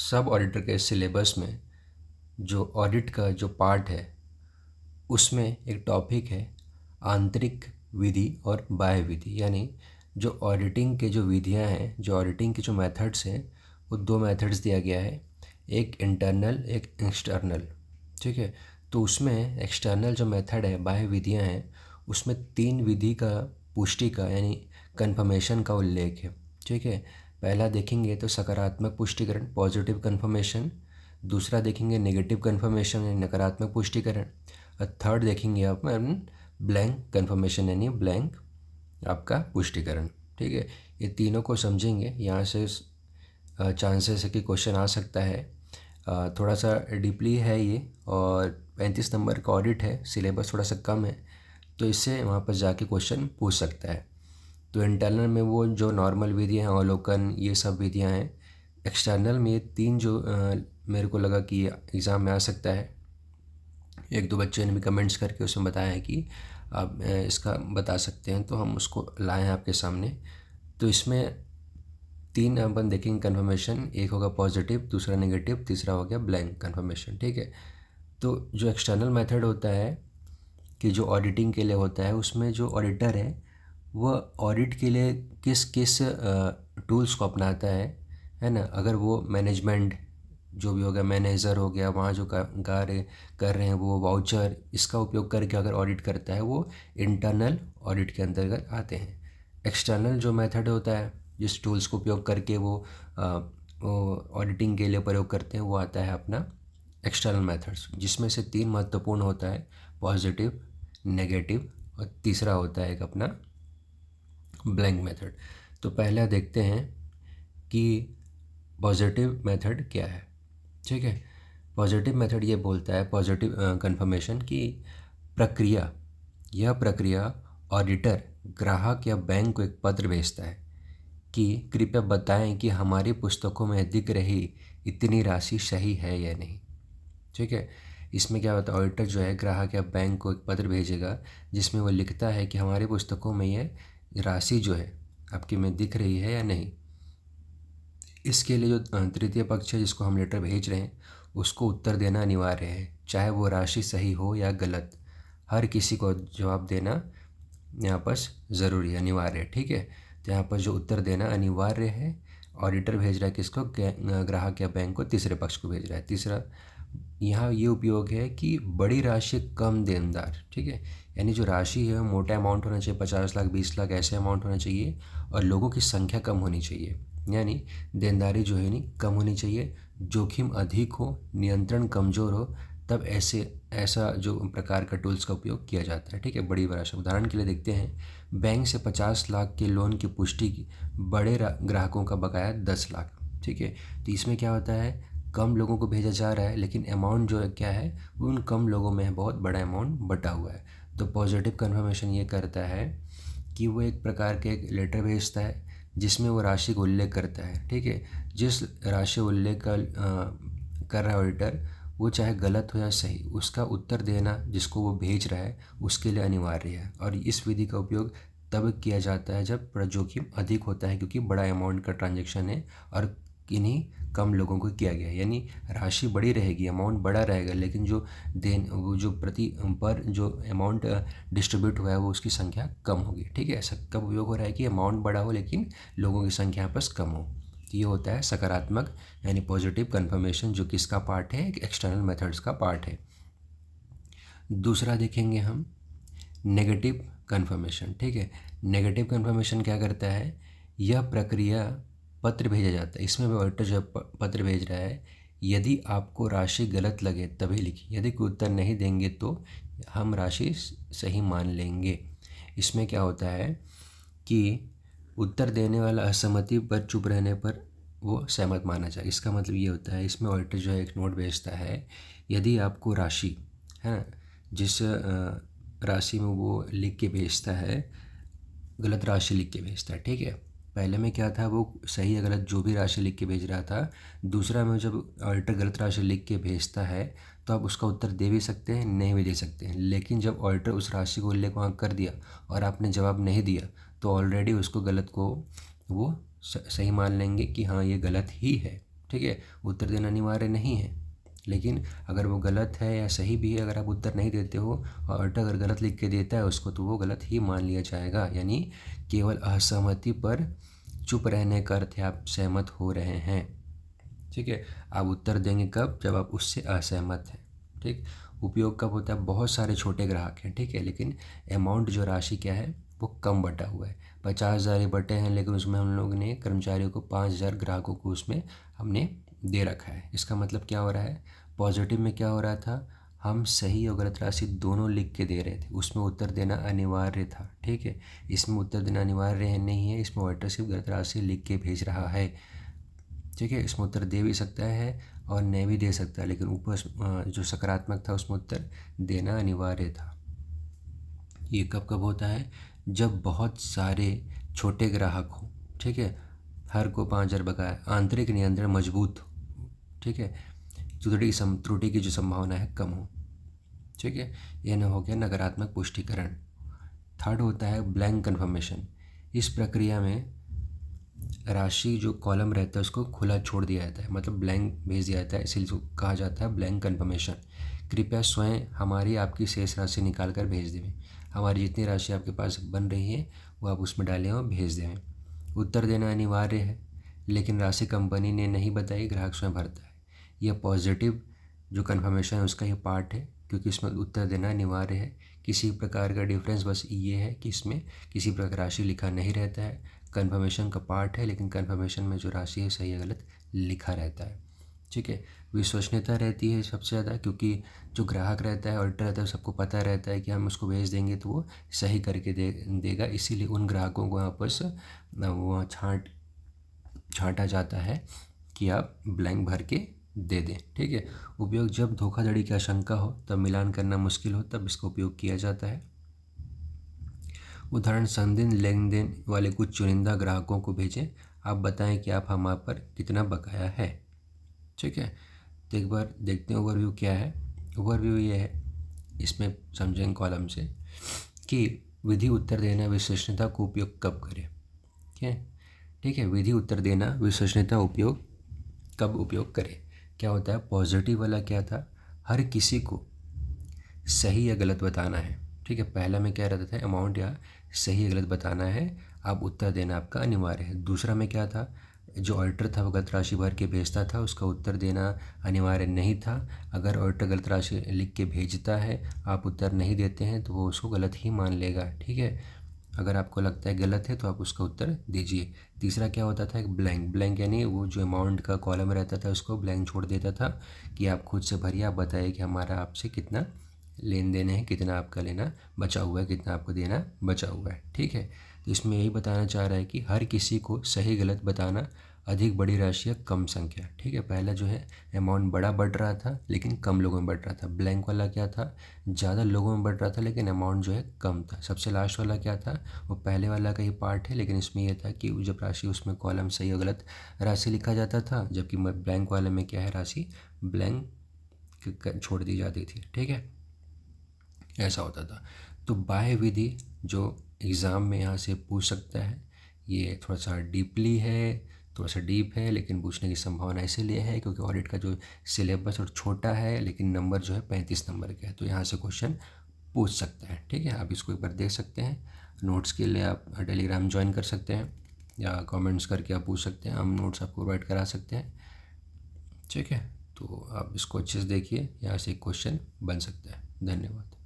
सब ऑडिटर के सिलेबस में जो ऑडिट का जो पार्ट है उसमें एक टॉपिक है आंतरिक विधि और बाह्य विधि। यानी जो ऑडिटिंग के जो विधियां हैं, जो ऑडिटिंग के जो मेथड्स हैं, वो दो मेथड्स दिया गया है, एक इंटरनल एक एक्सटर्नल। ठीक है, तो उसमें एक्सटर्नल जो मेथड है, बाह्य विधियां हैं, उसमें तीन विधि का पुष्टि का यानी कन्फर्मेशन का उल्लेख है। ठीक है, पहला देखेंगे तो सकारात्मक पुष्टिकरण पॉजिटिव कन्फर्मेशन, दूसरा देखेंगे नेगेटिव कन्फर्मेशन यानी नकारात्मक पुष्टिकरण, और थर्ड देखेंगे आप ब्लैंक कन्फर्मेशन यानी ब्लैंक आपका पुष्टिकरण। ठीक है, ये तीनों को समझेंगे। यहाँ से चांसेस है कि क्वेश्चन आ सकता है। थोड़ा सा डीपली है ये, और 35 नंबर का ऑडिट है, सिलेबस थोड़ा सा कम है, तो इससे वहाँ पर जाके क्वेश्चन पूछ सकता है। तो इंटरनल में वो जो नॉर्मल विधियाँ हैं, अवलोकन, ये सब विधियाँ हैं। एक्सटर्नल में ये तीन जो मेरे को लगा कि एग्ज़ाम में आ सकता है। एक दो बच्चे ने भी कमेंट्स करके उसमें बताया है कि आप इसका बता सकते हैं, तो हम उसको लाए हैं आपके सामने। तो इसमें तीन अपन देखेंगे कन्फर्मेशन, एक होगा पॉजिटिव, दूसरा नेगेटिव, तीसरा हो गया ब्लैंक कन्फर्मेशन। ठीक है, तो जो एक्सटर्नल मेथड होता है कि जो ऑडिटिंग के लिए होता है, उसमें जो ऑडिटर है वह ऑडिट के लिए किस किस टूल्स को अपनाता है ना। अगर वो मैनेजमेंट जो भी हो गया, मैनेजर हो गया, वहाँ जो कार्य कर रहे हैं वो वाउचर, इसका उपयोग करके अगर ऑडिट करता है, वो इंटरनल ऑडिट के अंतर्गत आते हैं। एक्सटर्नल जो मेथड होता है, जिस टूल्स को उपयोग करके वो ऑडिटिंग के लिए प्रयोग करते हैं, वो आता है अपना एक्सटर्नल मेथड्स, जिसमें से तीन महत्वपूर्ण होता है, पॉजिटिव, नेगेटिव और तीसरा होता है एक अपना ब्लैंक मेथड। तो पहला देखते हैं कि पॉजिटिव मेथड क्या है। ठीक है, पॉजिटिव मेथड ये बोलता है, पॉजिटिव कन्फर्मेशन की प्रक्रिया, यह प्रक्रिया ऑडिटर ग्राहक या बैंक को एक पत्र भेजता है कि कृपया बताएं कि हमारी पुस्तकों में दिख रही इतनी राशि सही है या नहीं। ठीक है, इसमें क्या होता है, ऑडिटर जो है ग्राहक या बैंक को एक पत्र भेजेगा जिसमें वो लिखता है कि हमारी पुस्तकों में ये राशि जो है आपकी में दिख रही है या नहीं। इसके लिए जो तृतीय पक्ष है जिसको हम लेटर भेज रहे हैं, उसको उत्तर देना अनिवार्य है, चाहे वो राशि सही हो या गलत। हर किसी को जवाब देना यहाँ पर ज़रूरी है, अनिवार्य है। ठीक है, तो यहाँ पर जो उत्तर देना अनिवार्य है, ऑडिटर भेज रहा है किसको, ग्राहक या बैंक को, तीसरे पक्ष को भेज रहा है। तीसरा यहाँ ये उपयोग है कि बड़ी राशि कम देनदार। ठीक है, यानी जो राशि है वो मोटा अमाउंट होना चाहिए, 50 लाख 20 लाख ऐसे अमाउंट होना चाहिए, और लोगों की संख्या कम होनी चाहिए, यानी देनदारी जो है नहीं कम होनी चाहिए, जोखिम अधिक हो, नियंत्रण कमज़ोर हो, तब ऐसा जो प्रकार का टूल्स का उपयोग किया जाता है। ठीक है, बड़ी राशि, उदाहरण के लिए देखते हैं, बैंक से 50 लाख के लोन की पुष्टि की, बड़े ग्राहकों का बकाया 10 लाख। ठीक है, तो इसमें क्या होता है, कम लोगों को भेजा जा रहा है, लेकिन अमाउंट जो है क्या है, वो उन कम लोगों में है, बहुत बड़ा अमाउंट बटा हुआ है। तो पॉजिटिव कन्फर्मेशन ये करता है कि वो एक प्रकार के एक लेटर भेजता है जिसमें वो राशि का उल्लेख करता है। ठीक है, जिस राशि उल्लेख कर रहा है ऑडिटर, वो चाहे गलत हो या सही, उसका उत्तर देना जिसको वो भेज रहा है उसके लिए अनिवार्य है। और इस विधि का उपयोग तब किया जाता है जब जोखिम अधिक होता है, क्योंकि बड़ा अमाउंट का ट्रांजैक्शन है और किन्हीं कम लोगों को किया गया है। यानी राशि बड़ी रहेगी, अमाउंट बड़ा रहेगा, लेकिन जो वो जो प्रति पर जो अमाउंट डिस्ट्रीब्यूट हुआ है वो उसकी संख्या कम होगी। ठीक है, ऐसा कब उपयोग हो रहा है कि अमाउंट बड़ा हो लेकिन लोगों की संख्या आपस कम हो। ये होता है सकारात्मक यानी पॉजिटिव कन्फर्मेशन, जो किसका पार्ट है, एक्सटर्नल मेथड्स का पार्ट है। दूसरा देखेंगे हम नेगेटिव कन्फर्मेशन। ठीक है, नेगेटिव कन्फर्मेशन क्या करता है, यह प्रक्रिया पत्र भेजा जाता है, इसमें ऑडिटर जो पत्र भेज रहा है, यदि आपको राशि गलत लगे तभी लिखिए, यदि कोई उत्तर नहीं देंगे तो हम राशि सही मान लेंगे। इसमें क्या होता है कि उत्तर देने वाला असहमति पर चुप रहने पर वो सहमत माना जाए। इसका मतलब ये होता है, इसमें ऑडिटर जो है एक नोट भेजता है, यदि आपको राशि है ना, जिस राशि में वो लिख के भेजता है, गलत राशि लिख के भेजता है। ठीक है, पहले में क्या था, वो सही या गलत जो भी राशि लिख के भेज रहा था। दूसरा में जब ऑडिटर गलत राशि लिख के भेजता है तो आप उसका उत्तर दे भी सकते हैं, नहीं भी दे सकते हैं। लेकिन जब ऑडिटर उस राशि को उल्लेख वहाँ कर दिया और आपने जवाब नहीं दिया, तो ऑलरेडी उसको गलत को वो सही मान लेंगे कि हाँ ये गलत ही है। ठीक है, उत्तर देना अनिवार्य नहीं है। लेकिन अगर वो गलत है या सही भी है, अगर आप उत्तर नहीं देते हो और ऑडिटर अगर गलत लिख के देता है उसको, तो वो गलत ही मान लिया जाएगा। यानी केवल असहमति पर चुप रहने का अर्थ है आप सहमत हो रहे हैं। ठीक है, आप उत्तर देंगे कब? जब आप उससे असहमत हैं। ठीक, उपयोग कब होता है? बहुत सारे छोटे ग्राहक हैं, ठीक है, लेकिन अमाउंट जो राशि क्या है वो कम बटा हुआ है। 50,000 बटे हैं, लेकिन उसमें हम लोगों ने कर्मचारियों को 5,000 ग्राहकों को उसमें हमने दे रखा है। इसका मतलब क्या हो रहा है? पॉजिटिव में क्या हो रहा था? हम सही और गलत राशि दोनों लिख के दे रहे थे, उसमें उत्तर देना अनिवार्य था। ठीक है, इसमें उत्तर देना अनिवार्य नहीं है, इसमें ऑडिटर सिर्फ गलत राशि लिख के भेज रहा है। ठीक है, इसमें उत्तर दे भी सकता है और नहीं भी दे सकता है, लेकिन ऊपर जो सकारात्मक था उसमें उत्तर देना अनिवार्य था। ये कब कब होता है? जब बहुत सारे छोटे ग्राहक हो, ठीक है, हर को 5,000 बकाया, आंतरिक नियंत्रण मजबूत हो, ठीक है, त्रुटि की जो संभावना है कम हो। ठीक है, यह न हो गया नकारात्मक पुष्टिकरण। थर्ड होता है ब्लैंक कन्फर्मेशन। इस प्रक्रिया में राशि जो कॉलम रहता है उसको खुला छोड़ दिया जाता है, मतलब ब्लैंक भेज दिया जाता है, इसीलिए इसको कहा जाता है ब्लैंक कन्फर्मेशन। कृपया स्वयं हमारी आपकी शेष राशि निकाल कर भेज दें। हमारी जितनी राशि आपके पास बन रही है वो आप उसमें डालें और भेज दें। उत्तर देना अनिवार्य है, लेकिन राशि कंपनी ने नहीं बताई, ग्राहक स्वयं भरता है। यह पॉजिटिव जो कन्फर्मेशन है उसका ये पार्ट है, क्योंकि इसमें उत्तर देना अनिवार्य है। किसी प्रकार का डिफरेंस बस ये है कि इसमें किसी प्रकार राशि लिखा नहीं रहता है, कन्फर्मेशन का पार्ट है, लेकिन कन्फर्मेशन में जो राशि है सही या गलत लिखा रहता है। ठीक है, विश्वसनीयता रहती है सबसे ज़्यादा, क्योंकि जो ग्राहक रहता है, ऑडिटर रहता है, सबको पता रहता है कि हम उसको भेज देंगे तो वो सही करके देगा, इसीलिए उन ग्राहकों को वापस वहाँ छांटा जाता है कि आप ब्लैंक भर के दे दें। ठीक है, उपयोग जब धोखाधड़ी की आशंका हो, तब मिलान करना मुश्किल हो, तब इसका उपयोग किया जाता है। उदाहरण, संदिग्ध लेन देन वाले कुछ चुनिंदा ग्राहकों को भेजें, आप बताएं कि आप हमारे पर कितना बकाया है। ठीक है, तो एक बार देखते हैं ओवरव्यू क्या है। ओवरव्यू ये है, इसमें समझेंगे कॉलम से कि विधि उत्तर देना विश्वसनीयता को उपयोग कब करें। ठीक है, विधि उत्तर देना विश्वसनीयता उपयोग कब उपयोग करें। क्या होता है? पॉजिटिव वाला क्या था? हर किसी को सही या गलत बताना है। ठीक है, पहला में क्या रहता था? अमाउंट या सही या गलत बताना है, आप उत्तर देना आपका अनिवार्य है। दूसरा में क्या था? जो ऑडिटर था वो गलत राशि भर के भेजता था, उसका उत्तर देना अनिवार्य नहीं था। अगर ऑडिटर गलत राशि लिख के भेजता है, आप उत्तर नहीं देते हैं, तो वो उसको गलत ही मान लेगा। ठीक है, अगर आपको लगता है गलत है तो आप उसका उत्तर दीजिए। तीसरा क्या होता था? एक ब्लैंक यानी वो जो अमाउंट का कॉलम रहता था उसको ब्लैंक छोड़ देता था कि आप खुद से भरिए, आप बताइए कि हमारा आपसे कितना लेन देन है, कितना आपका लेना बचा हुआ है, कितना आपको देना बचा हुआ है। ठीक है, तो इसमें यही बताना चाह रहा है कि हर किसी को सही गलत बताना, अधिक बड़ी राशि या कम संख्या। ठीक है, पहला जो है अमाउंट बड़ा बढ़ रहा था लेकिन कम लोगों में बढ़ रहा था। ब्लैंक वाला क्या था? ज़्यादा लोगों में बढ़ रहा था लेकिन अमाउंट जो है कम था। सबसे लास्ट वाला क्या था? वो पहले वाला का ही पार्ट है, लेकिन इसमें यह था कि जब राशि उसमें कॉलम सही और गलत राशि लिखा जाता था, जबकि ब्लैंक वाले में क्या है? राशि ब्लैंक छोड़ दी जाती थी। ठीक है, ऐसा होता था। तो बाह्य विधि जो एग्ज़ाम में यहाँ से पूछ सकता है, ये थोड़ा सा डीपली है, थोड़ा सा डीप है, लेकिन पूछने की संभावना इसीलिए है क्योंकि ऑडिट का जो सिलेबस और छोटा है, लेकिन नंबर जो है 35 नंबर का है, तो यहाँ से क्वेश्चन पूछ सकता है। ठीक है, आप इसको एक बार देख सकते हैं। नोट्स के लिए आप टेलीग्राम ज्वाइन कर सकते हैं या कमेंट्स करके आप पूछ सकते हैं, हम नोट्स आपको प्रोवाइड करा सकते हैं। ठीक है, तो आप इसको अच्छे से देखिए, यहाँ से एक क्वेश्चन बन सकता है। धन्यवाद।